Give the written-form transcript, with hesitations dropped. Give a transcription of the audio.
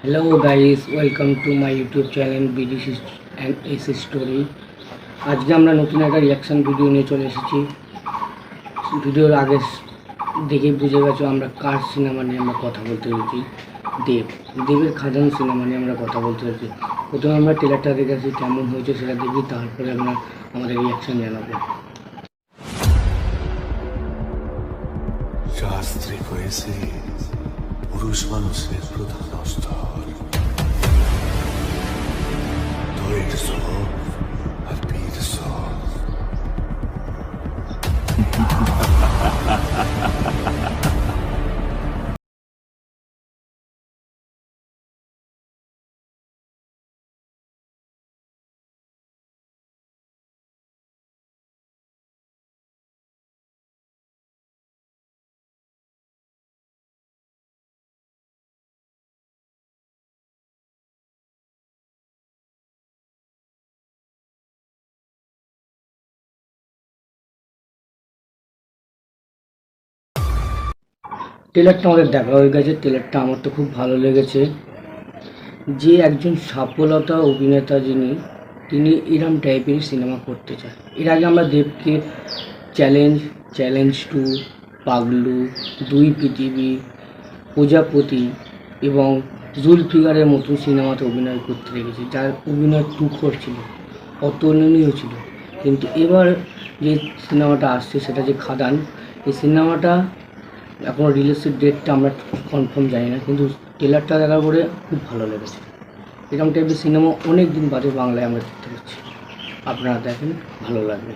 Hello guys, welcome to my YouTube channel BDC and S story. আজকে আমরা নতুন একটা রিয়াকশন ভিডিও নিয়ে চলে এসেছি। ভিডিওর আগে দেখেই বুঝে গেছো আমরা কার সিনেমা নিয়ে আমরা কথা বলতে চলেছি। দেবের খাদান সিনেমা নিয়ে আমরা কথা বলতে চলেছি। প্রথমে আমরা ট্রেলারটা দেখেছি, কেমন হয়েছে সেটা দেখি, তারপরে আমরা আমাদের রিয়াকশন জানাবো। শাস্ত্রী হয়েছে পুরুষ মানুষের প্রধান অস্ত্র, ধৈর্য আর বীর। ট্রেলারটা আমাদের দেখা হয়ে গেছে। ট্রেলারটা আমার তো খুব ভালো লেগেছে। যে একজন সফলতা অভিনেতা তিনি এরম টাইপেরই সিনেমা করতে চায়। এর আগে আমরা দেবকে চ্যালেঞ্জ টু, পাগলু, দুই পৃথিবী, প্রজাপতি এবং জুলফিকারের মতো সিনেমাতে অভিনয় করতে দেখেছি, যার অভিনয় তুখর ছিল, অতুলনীয় ছিল। কিন্তু এবার যে সিনেমাটা আসছে সেটা যে খাদান, এই সিনেমাটা এখনও রিলিজের ডেটটা আমরা কনফার্ম জানি না, কিন্তু ট্রেলারটা দেখার পরে খুব ভালো লেগেছে। এরকম টাইপের সিনেমা অনেক দিন বাদে বাংলায় আমরা দেখতে পাচ্ছি। আপনারা দেখেন, ভালো লাগবে।